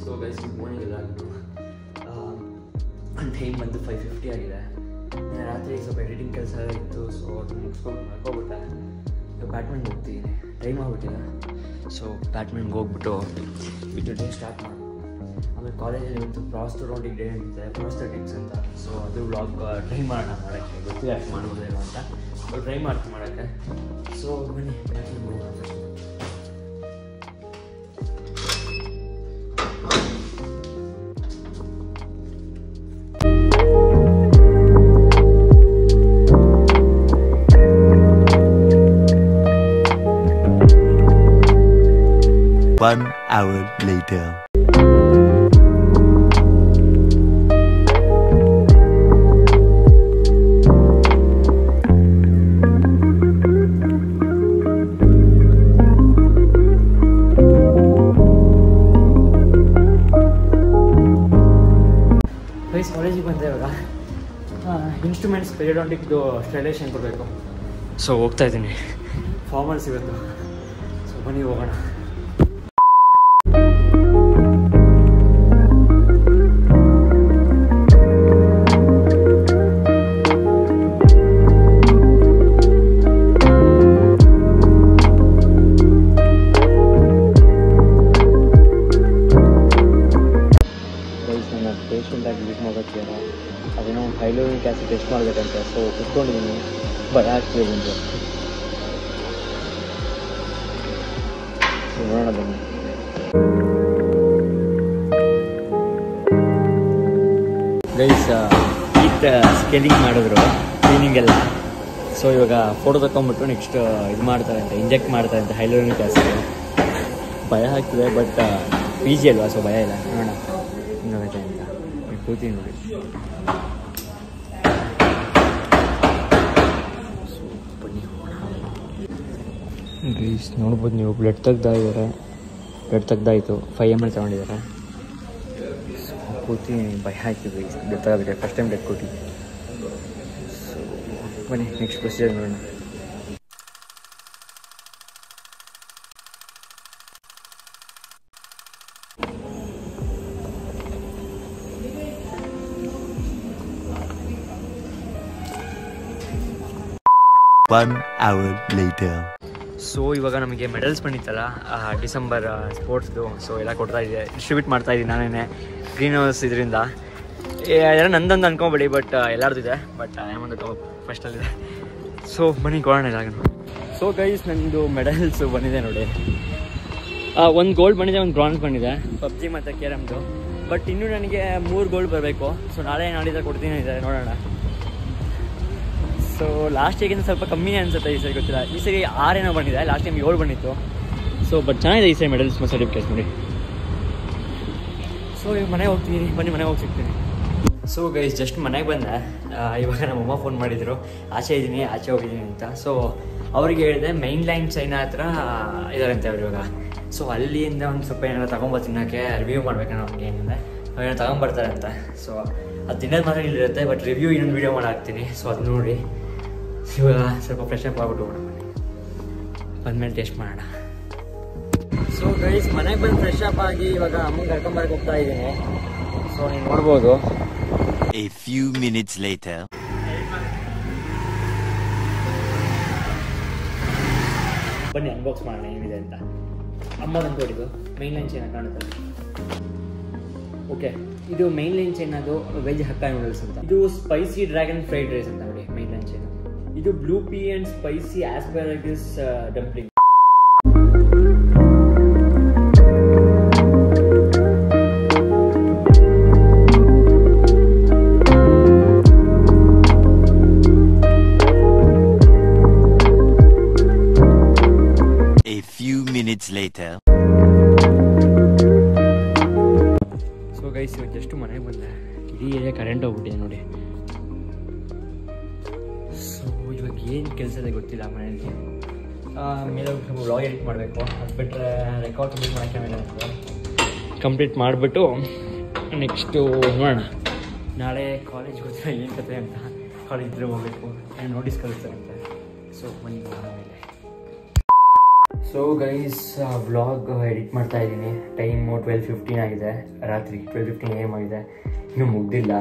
So guys good morning ಎಲ್ಲರಿಗೂ. Time ಬಂದು 5:50 ಆಗಿದೆ. ರಾತ್ರಿ ಸ್ವಲ್ಪ ಎಡಿಟಿಂಗ್ ಕೆಲಸ ಇತ್ತು, ಸೊ ಅದು ಮುಗಿಸ್ಕೊಂಡು ಮಲ್ಕೊಬಿಟ್ಟೆ. ಬ್ಯಾಟ್ಮಿಂಟನ್ ಹೋಗ್ತಿದ್ದೀನಿ, ಟೈಮ್ ಆಗ್ಬಿಟ್ಟಿಲ್ಲ. ಸೊ ಬ್ಯಾಟ್ಮಿಂಟನ್ಗೆ ಹೋಗ್ಬಿಟ್ಟು ಡೇ ಸ್ಟಾರ್ಟ್ ಮಾಡಿ ಆಮೇಲೆ ಕಾಲೇಜಲ್ಲಿ ಇವತ್ತು ಪ್ರಾಸ್ಟೋಡಾಂಟಿಕ್ ಡೇ ಅಂತೆ, ಪ್ರಾಸ್ಟೆಟಿಕ್ಸ್ ಅಂತ. ಸೊ ಅದು ವ್ಲಾಗ್ ಟ್ರೈ ಮಾಡೋಣ ಮಾಡೋಕ್ಕೆ, ಗೊತ್ತಿಲ್ಲ ಅಷ್ಟು ಮಾಡ್ಬೋದೇನೋ ಅಂತ. ಸೊ ಟ್ರೈ ಮಾಡ್ತೀನಿ ಮಾಡೋಕ್ಕೆ. ಸೊ ಬನ್ನಿ ಬ್ಯಾಟ್ಮಿಂಟನ್ ಹೋಗೋಣ ಫಸ್ಟ್. One hour later. ಕಾಲೇಜಿಗೆ ಬಂದೆ ಇವಾಗ. ಇನ್ಸ್ಟ್ರೂಮೆಂಟ್ಸ್ ಪೆರಿಯೋಡಾಂಟಿಕ್ದು ಸ್ಟೈಲೇಷನ್ ಕೊಡಬೇಕು. ಸೊ ಹೋಗ್ತಾ ಇದ್ದೀನಿ, ಫಾರ್ಮಲ್ಸ್ ಇವತ್ತು. ಸೊ ಬನ್ನಿ ಹೋಗೋಣ. ಪೇಷಂಟಾಗಿ ವಿಸಿಟ್ ಮಾಡೋಕ್ಕೆ ಅದೇನೋ ಹೈಲೋರಿಕ್ ಆ್ಯಸಿಡ್ ಟೆಸ್ಟ್ ಮಾಡಬೇಕಂತೆ. ಸೊ ಕುತ್ಕೊಂಡಿದ್ದೀನಿ, ಭಯ ಆಗ್ತಿದೆ ಬಂದು. ನೋಡೋಣ ಬನ್ನಿ. ಗೈಸ್ ಈಟ್ ಸ್ಕೇಲಿಂಗ್ ಮಾಡಿದ್ರು, ಕ್ಲೀನಿಂಗ್ ಎಲ್ಲ. ಸೊ ಇವಾಗ ಫೋಟೋ ತಗೊಂಬಿಟ್ಟು ನೆಕ್ಸ್ಟ್ ಇದು ಮಾಡ್ತಾರಂತೆ, ಇಂಜೆಕ್ಟ್ ಮಾಡ್ತಾರಂತೆ ಹೈಲೋರಿಕ್ ಆ್ಯಸಿಡ್. ಭಯ ಆಗ್ತಿದೆ, ಬಟ್ ಪಿ ಜಿ ಅಲ್ವಾ, ಸೊ ಭಯ ಇಲ್ಲ. ನೋಡೋಣ ಹಿಂಗಾಗುತ್ತೆ ಅಂತ ಕೂತೀನಿ ನೋಡಿ. ಗೈಸ್ ನೋಡ್ಬೋದು ನೀವು, ಬ್ಲಡ್ ತೆಗ್ದಾಯಿದ್ದಾರೆ, ಬ್ಲಡ್ ತೆಗ್ದಾಯಿತು. 5 ml ತಗೊಂಡಿದ್ದಾರೆ. ಸೊ ಕೂತೀನಿ, ಭಯ ಆಯ್ತು ಗೈಸ್, ಬ್ಲಡ್ ತಗೋಬೇಕು, ಫಸ್ಟ್ ಟೈಮ್ ಬ್ಲಡ್ ಕೊಟ್ಟು. ಸೊ ಬನ್ನಿ ನೆಕ್ಸ್ಟ್ ಪ್ರೊಸೀಜರ್ ನೋಡೋಣ. One hour later. ಸೊ ಇವಾಗ ನಮಗೆ ಮೆಡಲ್ಸ್ ಬಂದಿತ್ತಲ್ಲ ಡಿಸೆಂಬರ್ ಸ್ಪೋರ್ಟ್ಸ್ದು. ಸೊ ಎಲ್ಲ ಡಿಸ್ಟ್ರಿಬ್ಯೂಟ್ ಮಾಡ್ತಾ ಇದ್ದೀನಿ ನಾನೇ, ಗ್ರೀನ್ ಹೌಸ್ ಇದರಿಂದ. ಎಲ್ಲ ನಂದೊಂದು ಅನ್ಕೊಂಬೇಡಿ, ಬಟ್ ಎಲ್ಲರದಿದೆ, ಬಟ್ ಒಂದು ಫಸ್ಟಲ್ಲಿದೆ. ಸೊ ಬನ್ನಿ ಕೊಡೋಣ ಎಲ್ಲಾಗ. ಸೊ ಗೈಸ್ ನಂದು ಮೆಡಲ್ಸ್ ಬಂದಿದೆ ನೋಡಿ. ಒಂದು ಗೋಲ್ಡ್ ಬಂದಿದೆ, ಒಂದು ಬ್ರಾನ್ಸ್ ಬಂದಿದೆ ಪಬ್ಜಿ ಮತ್ತು ಕೇರಮ್ದು. ಬಟ್ ಇನ್ನೂ ನನಗೆ 3 ಗೋಲ್ಡ್ ಬರಬೇಕು. ಸೊ ನಾಳೆ ನಾಡಿದ್ದ ಕೊಡ್ತೀನಿ ಇದೆ, ನೋಡೋಣ. ಸೊ ಲಾಸ್ಟ್ ಈಗಿಂತ ಸ್ವಲ್ಪ ಕಮ್ಮಿ ಅನಿಸುತ್ತೆ ಈ ಸರಿ, ಗೊತ್ತಿಲ್ಲ. ಈ ಸರಿ 6 ಏನೋ ಬಂದಿದೆ, ಲಾಸ್ಟ್ ಟೈಮ್ 7 ಬಂದಿತ್ತು. ಸೊ ಬಟ್ ಚೆನ್ನಾಗಿದೆ ಈ ಸರಿ ಮೆಡಲ್ಸ್ ಮತ್ತು ಸರ್ಟಿಫಿಕೇಟ್ಸ್ ನೋಡಿ. ಸೊ ಈಗ ಮನೆಗೆ ಹೋಗ್ತೀನಿ, ಬನ್ನಿ ಮನೆಗೆ ಹೋಗಿ ಸಿಗ್ತೀನಿ. ಸೊ ಗೈಸ್ ಜಸ್ಟ್ ಮನೆಗೆ ಬಂದೆ. ಇವಾಗ ನಮ್ಮಮ್ಮ ಫೋನ್ ಮಾಡಿದರು, ಆಚೆ ಇದ್ದೀನಿ, ಆಚೆ ಹೋಗಿದ್ದೀನಿ ಅಂತ. ಸೊ ಅವ್ರಿಗೆ ಹೇಳಿದೆ ಮೈನ್ ಲೈನ್ ಚೈನಾ ಹತ್ರ ಇದಾರಂತೆ ಅವ್ರು ಇವಾಗ. ಸೊ ಅಲ್ಲಿಂದ ಒಂದು ಸ್ವಲ್ಪ ಏನಾರ ತೊಗೊಂಬರ್ತಿನ್ನೋಕ್ಕೆ ರಿವ್ಯೂ ಮಾಡ್ಬೇಕನ್ನೋ ಅವ್ನಿಗೆ ಏನಂದರೆ ಏನೋ ತೊಗೊಂಬರ್ತಾರೆ ಅಂತ. ಸೊ ಅದು ತಿನ್ನೋದು ಮಾತ್ರ ಇಲ್ಲಿರುತ್ತೆ, ಬಟ್ ರಿವ್ಯೂ ಇನ್ನೊಂದು ವೀಡಿಯೋ ಮಾಡಾಕ್ತೀನಿ. ಸೊ ಅದು ನೋಡಿ. ಇವಾಗ ಸ್ವಲ್ಪ ಫ್ರೆಶ್ ಅಪ್ ಆಗ್ಬಿಟ್ಟು ಹೋಗೋಣ, ಬಂದಮೇಲೆ ಟೇಸ್ಟ್ ಮಾಡೋಣ. ಸೊ ಗೈಸ್ ಮನೆಗೆ ಬಂದು ಫ್ರೆಶ್ ಅಪ್ ಆಗಿ ಇವಾಗ ಅಮ್ಮಂಗೆ ಕರ್ಕೊಂಬರಕ್ಕೆ ಹೋಗ್ತಾ ಇದ್ದೀನಿ. ಸೊ ನೀವು ನೋಡ್ಬೋದು. A few minutes later. ಬನ್ನಿ ಅನ್ಬಾಕ್ಸ್ ಮಾಡೋಣ ಏನಿದೆ ಅಂತ. ಅಮ್ಮ ತಂದ್ಕೊಟ್ಟಿದ್ದು ಮೈನ್ ಲೈನ್ ಚೈನಾ ಕಾಣುತ್ತಲ್ಲ. ಓಕೆ, ಇದು ಮೈನ್ ಲೈನ್ ಚೈನಾದು ವೆಜ್ ಹಕ್ಕಾ ನೂಡಲ್ಸ್ ಅಂತ. ಇದು ಸ್ಪೈಸಿ ಡ್ರ್ಯಾಗನ್ ಫ್ರೈಡ್ ರೈಸ್ ಅಂತ ನೋಡಿ ಮೈನ್ ಲೈನ್ ಚೈನಾ. ಇದು blue pea and spicy asparagus dumpling. A few minutes later. So guys ಇವತ್ತು ಜಸ್ಟ್ ಮನೆಗೆ ಬಂದೆ, ಇಡೀ ಏರಿಯಾ ಕರೆಂಟ್ ಹೋಗ್ಬಿಟ್ಟಿದೆ ನೋಡಿ. ಸೊ ಇವಾಗ ಏನು ಕೆಲಸ ಇದೆ ಗೊತ್ತಿಲ್ಲ ಮನೆಯಲ್ಲಿ. ಮೇಲೆ ಸ್ವಲ್ಪ ವ್ಲಾಗ್ ಎಡಿಟ್ ಮಾಡಬೇಕು, ಅದು ಬಿಟ್ಟರೆ ರೆಕಾರ್ಡ್ ಕಂಪ್ಲೀಟ್ ಮಾಡೋಕ್ಕೆ ಮೇಲೆ ಕಂಪ್ಲೀಟ್ ಮಾಡಿಬಿಟ್ಟು ನೆಕ್ಸ್ಟು ನೋಡೋಣ. ನಾಳೆ ಕಾಲೇಜ್ ಗೊತ್ತಿಲ್ಲ ಏನು ಕತೆ ಅಂತ. ಕಾಲೇಜ್ ಇದ್ರೆ ಹೋಗಬೇಕು, ನೋಟಿಸ್ ಕಳಿಸ್ತಾರಂತೆ. ಸೊ ಬನ್ನಿ ಮೇಲೆ. ಸೊ ಗೈಸ್ ವ್ಲಾಗ್ ಎಡಿಟ್ ಮಾಡ್ತಾ ಇದ್ದೀನಿ. ಟೈಮು 12:15 ಆಗಿದೆ, ರಾತ್ರಿ 12:15 AM ಆಗಿದೆ, ಇನ್ನೂ ಮುಗ್ದಿಲ್ಲ.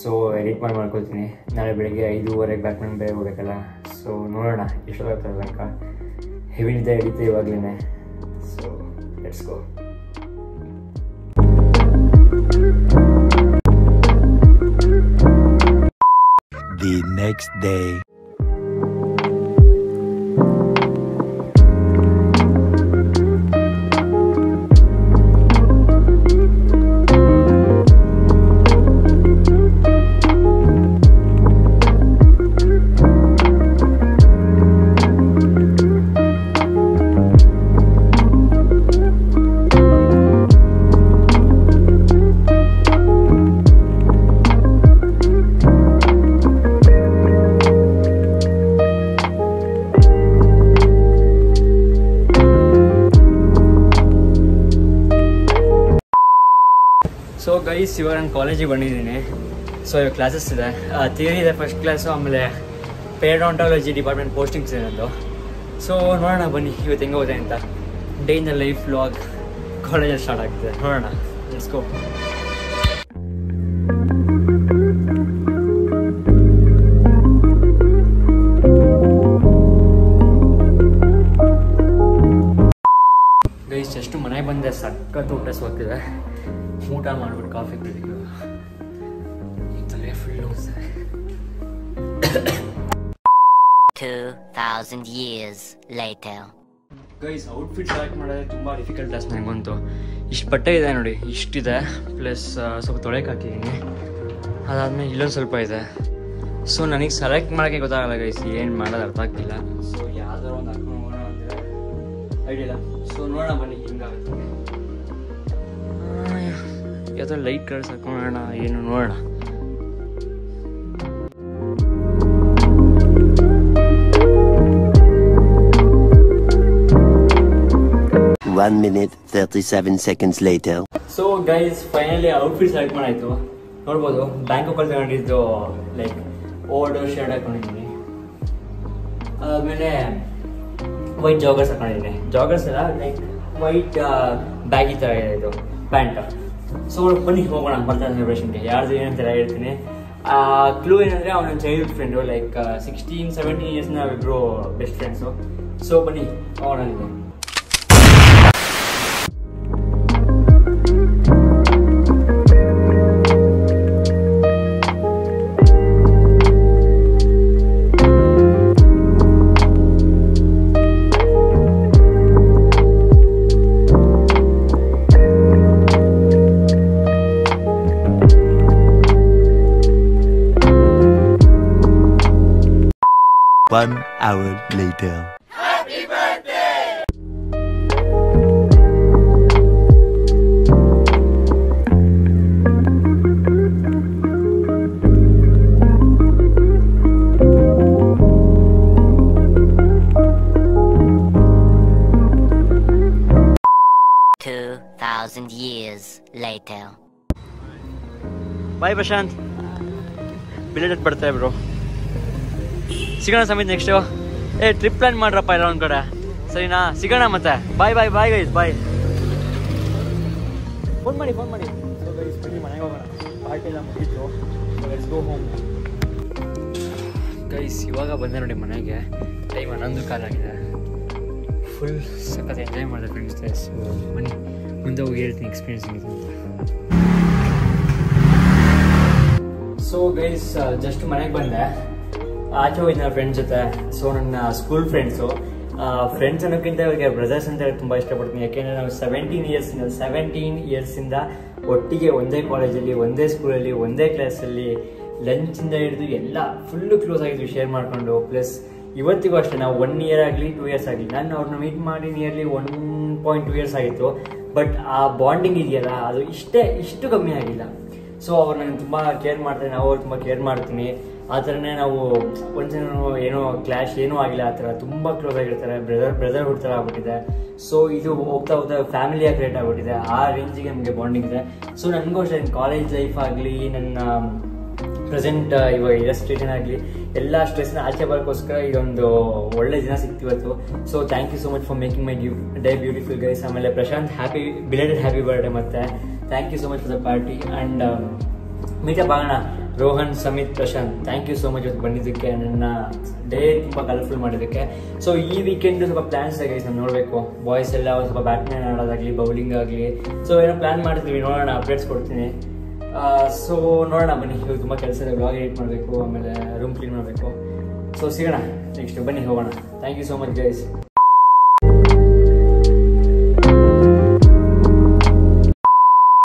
ಸೊ ಎಡಿಟ್ ಮಾಡ್ಕೊಳ್ತೀನಿ. ನಾಳೆ ಬೆಳಗ್ಗೆ 5:30 ಬ್ಯಾಟ್ಮನ್ ಬೇರೆ ಹೋಗ್ಬೇಕಲ್ಲ. ಸೊ ನೋಡೋಣ ಎಷ್ಟೊತ್ತಾಗ್ತದೆ ತನಕ. ಹೆವಿ ನಿದ್ದೆ ಹಿಡಿತೆ ಇವಾಗಲೇ. So let's go. The next day. So guys ಇವಾಗ ನಾನು ಕಾಲೇಜಿಗೆ ಬಂದಿದ್ದೀನಿ. ಸೊ ಇವಾಗ ಕ್ಲಾಸಸ್ ಇದೆ, ಥಿಯರಿ ಇದೆ ಫಸ್ಟ್ ಕ್ಲಾಸು, ಆಮೇಲೆ ಪೇಡಾಂಟಾಲಜಿ ಡಿಪಾರ್ಟ್ಮೆಂಟ್ ಪೋಸ್ಟಿಂಗ್ಸ್ ಇದೆ ನಂದು. ಸೊ ನೋಡೋಣ ಬನ್ನಿ ಇವತ್ತು ಹೆಂಗೆ ಹೋದೆ ಅಂತ. Day in the life vlog ಕಾಲೇಜಲ್ಲಿ ಸ್ಟಾರ್ಟ್ ಆಗ್ತಿದೆ. ನೋಡೋಣ, ಲೆಟ್ಸ್ ಗೋ. ಗೈಸ್ ಜಸ್ಟ್ ಮನೆಗೆ ಬಂದೆ, ಸಖತ್ ಊಟ ಹೋಗ್ತಿದೆ. ಊಟ ಮಾಡ್ಬಿಟ್ಟು ಕಾಫಿ ಕುಡಿದಿದ್ದು ತಲೆ ಫುಲ್ ನೋವ್ಸ್. 2000 years later. Guys outfit select ಮಾಡೋದೇ ತುಂಬ ಡಿಫಿಕಲ್ಟ್ ಟಾಸ್ಕ್ ನನಗಂತೂ. ಇಷ್ಟು ಬಟ್ಟೆ ಇದೆ ನೋಡಿ, ಇಷ್ಟಿದೆ, ಪ್ಲಸ್ ಸ್ವಲ್ಪ ತೊಳೆಗೆ ಹಾಕಿದ್ದೀನಿ. ಅದಾದಮೇಲೆ ಇಲ್ಲೊಂದು ಸ್ವಲ್ಪ ಇದೆ. ಸೊ ನನಗೆ ಸೆಲೆಕ್ಟ್ ಮಾಡೋಕ್ಕೆ ಗೊತ್ತಾಗಲ್ಲ ಗೈಸ್, ಏನು ಮಾಡೋದು ಅರ್ಥ ಆಗ್ತಿಲ್ಲ. ಸೊ ಯಾವ್ದಾರು ಒಂದು ಹಾಕೊಂಡು ಹೋಗೋಣ ಅಂದರೆ ಐಡಿಯಾ ಇಲ್ಲ. ಸೊ ನೋಡೋಣ ಬನ್ನಿ ಹಿಂಗಾಗುತ್ತೆ. ಯಾವುದೋ ಲೈಟ್ ಕಲರ್ಸ್ ಹಾಕೊಳ್ಳೋಣ, ಏನು ನೋಡೋಣ. One minute 37 seconds later. So guys finally outfit select ಮಾಡಾಯಿತು. ನೋಡ್ಬೋದು ಬ್ಯಾಂಕಾಕಲ್ಲಿ ತಗೊಂಡಿದ್ದು ಲೈಕ್ ಓಲ್ಡ್ ಶರ್ಟ್ ಹಾಕೊಂಡಿದ್ದೀನಿ. ಅದಾದಮೇಲೆ ವೈಟ್ ಜಾಗರ್ಸ್ ಹಾಕೊಂಡಿದ್ದೀನಿ. ಜಾಗರ್ಸ್ ಎಲ್ಲ ಲೈಕ್ ವೈಟ್ ಬ್ಯಾಗಿ ಥರ ಇದೆ ಇದು ಪ್ಯಾಂಟ್. ಸೊ ಬನ್ನಿ ಹೋಗೋಣ ಬರ್ತಾರೆ ಸೆಲೆಬ್ರೇಷನ್ಗೆ. ಯಾರ್ದು ಏನಂತೆಲ್ಲ ಹೇಳ್ತೀನಿ. ಕ್ಲೂ ಏನಂದರೆ ಅವನ ಚೈಲ್ಡ್ಹುಡ್ ಫ್ರೆಂಡು, ಲೈಕ್ 16-17 ಇಯರ್ಸ್ ನಾವಿಬ್ಬರು ಬೆಸ್ಟ್ ಫ್ರೆಂಡ್ಸು. ಸೊ ಬನ್ನಿ ಹೋಗೋಣ. ಇದೆ 1 hour later. Happy birthday! 2000 years later. Bye Prashant, belated birthday bro. ಸಿಗೋಣ ಸಮಿತ್ ನೆಕ್ಸ್ಟು. ಟ್ರಿಪ್ ಪ್ಲಾನ್ ಮಾಡ್ರಪ್ಪ ಎಲ್ಲ ಒಂದು ಕಡೆ, ಸರಿನಾ? ಸಿಗೋಣ ಮತ್ತೆ. Bye bye bye guys, bye. Phone ಮಾಡಿ. ಸೊ ಗೈಸ್ ಬನ್ನಿ ಮನೆಗೆ ಹೋಗೋಣ. ಪಾರ್ಟಿ ಎಲ್ಲ ಮುಗಿತ್ತು. Let's go home. ಗೈಸ್ ಇವಾಗ ಬಂದೆ ನೋಡಿ ಮನೆಗೆ. ಟೈಮ್ 11:15 ಆಗಿದೆ. ಫುಲ್ ಸಖತ್ ಎಂಜಾಯ್ ಮಾಡಿದೆ ಫ್ರೆಂಡ್ಸ್ ಜೊತೆ. ಸೊ ಬನ್ನಿ ಮುಂದೆ ಹೋಗಿ ಹೇಳ್ತೀನಿ ಎಕ್ಸ್ಪೀರಿಯನ್ಸ್ ಹೆಂಗಿತ್ತು ಅಂತ. ಸೊ ಗೈಸ್ ಜಸ್ಟ್ ಮನೆಗೆ ಬಂದೆ. ಆಚೆ ಹೋಗಿದ್ದೆ ನನ್ನ ಫ್ರೆಂಡ್ಸ್ ಜೊತೆ. ಸೊ ನನ್ನ ಸ್ಕೂಲ್ ಫ್ರೆಂಡ್ಸು. ಫ್ರೆಂಡ್ಸ್ ಅನ್ನೋಕ್ಕಿಂತ ಇವಾಗ ಬ್ರದರ್ಸ್ ಅಂತ ಹೇಳಿ ತುಂಬ ಇಷ್ಟಪಡ್ತೀನಿ. ಯಾಕೆಂದರೆ ನಾವು 17 ಇಯರ್ಸಿಂದ ಒಟ್ಟಿಗೆ ಒಂದೇ ಕಾಲೇಜಲ್ಲಿ, ಒಂದೇ ಸ್ಕೂಲಲ್ಲಿ, ಒಂದೇ ಕ್ಲಾಸಲ್ಲಿ, ಲಂಚಿಂದ ಹಿಡಿದು ಎಲ್ಲ ಫುಲ್ಲು ಕ್ಲೋಸ್ ಆಗಿದ್ವಿ ಶೇರ್ ಮಾಡಿಕೊಂಡು. ಪ್ಲಸ್ ಇವತ್ತಿಗೂ ಅಷ್ಟೇ, ನಾವು 1 year ಆಗಲಿ 2 years ಆಗಲಿ, ನಾನು ಅವ್ರನ್ನ ಮೀಟ್ ಮಾಡಿ ನಿಯರ್ಲಿ 1.2 years ಆಗಿತ್ತು. ಬಟ್ ಆ ಬಾಂಡಿಂಗ್ ಇದೆಯಲ್ಲ, ಅದು ಇಷ್ಟು ಕಮ್ಮಿ ಆಗಿಲ್ಲ. ಸೊ ಅವ್ರು ನನಗೆ ತುಂಬ ಕೇರ್ ಮಾಡ್ತಾರೆ, ನಾವು ಅವ್ರು ತುಂಬ ಕೇರ್ ಮಾಡ್ತೀನಿ. ಆ ಥರನೇ ನಾವು ಒಂದ್ಸಲ ಏನೋ ಕ್ಲಾಶ್ ಏನೂ ಆಗಿಲ್ಲ. ಆ ಥರ ತುಂಬ ಕ್ಲೋಸ್ ಆಗಿರ್ತಾರೆ. ಬ್ರದರ್ಹುಡ್ ಥರ ಆಗ್ಬಿಟ್ಟಿದೆ. ಸೊ ಇದು ಹೋಗ್ತಾ ಫ್ಯಾಮಿಲಿಯಾಗಿ ಕ್ರಿಯೇಟ್ ಆಗ್ಬಿಟ್ಟಿದೆ. ಆ ರೇಂಜಿಗೆ ನಮಗೆ ಬಾಂಡಿಂಗ್ ಇದೆ. ಸೊ ನನಗೂ ಅಷ್ಟೇ, ನನ್ನ ಕಾಲೇಜ್ ಲೈಫ್ ಆಗಲಿ, ನನ್ನ ಪ್ರೆಸೆಂಟ್ ಇವಾಗ ಎಲ್ಲ ಸ್ಟೇಷನ್ ಆಗಲಿ ಎಲ್ಲ ಸ್ಟ್ರೆಸ್ನ ಆಚೆ ಬರೋಕ್ಕೋಸ್ಕರ ಇದೊಂದು ಒಳ್ಳೆ ದಿನ ಸಿಕ್ತಿವತ್ತು. So thank you so much for making my day beautiful guys. ಆಮೇಲೆ ಪ್ರಶಾಂತ್ ಬಿಲೇಟೆಡ್ ಹ್ಯಾಪಿ ಬರ್ಡೇ ಮತ್ತೆ thank you so much for the party. And meetup ಆಗೋಣ. Rohan, Samit, Prashant, thank you so much ಇವತ್ತು ಬಂದಿದ್ದಕ್ಕೆ, ನನ್ನ ಡೇ ತುಂಬ ಕಲರ್ಫುಲ್ ಮಾಡಿದ್ದಕ್ಕೆ. ಸೊ ಈ ವೀಕೆಂಡ್ ಸ್ವಲ್ಪ ಪ್ಲಾನ್ಸ್ ಆಗಿದೆ, ನಾವು ನೋಡಬೇಕು. ಬಾಯ್ಸ್ ಎಲ್ಲ ಒಂದು ಸ್ವಲ್ಪ ಬ್ಯಾಟ್ಮಿಂಟನ್ ಆಡೋದಾಗಲಿ, ಬೌಲಿಂಗ್ ಆಗಲಿ, ಸೊ ಏನೋ ಪ್ಲ್ಯಾನ್ ಮಾಡ್ತೀವಿ, ನೋಡೋಣ, ಅಪ್ಡೇಟ್ಸ್ ಕೊಡ್ತೀನಿ. ಸೊ ನೋಡೋಣ ಬನ್ನಿ. ಇವಾಗ ತುಂಬ ಕೆಲಸ ಇದೆ, ಬ್ಲಾಗ್ ಎಡಿಟ್ ಮಾಡಬೇಕು, ಆಮೇಲೆ ರೂಮ್ ಕ್ಲೀನ್ ಮಾಡಬೇಕು. ಸೊ ಸಿಗೋಣ ನೆಕ್ಸ್ಟ್, ಬನ್ನಿ ಹೋಗೋಣ. Thank you so much guys.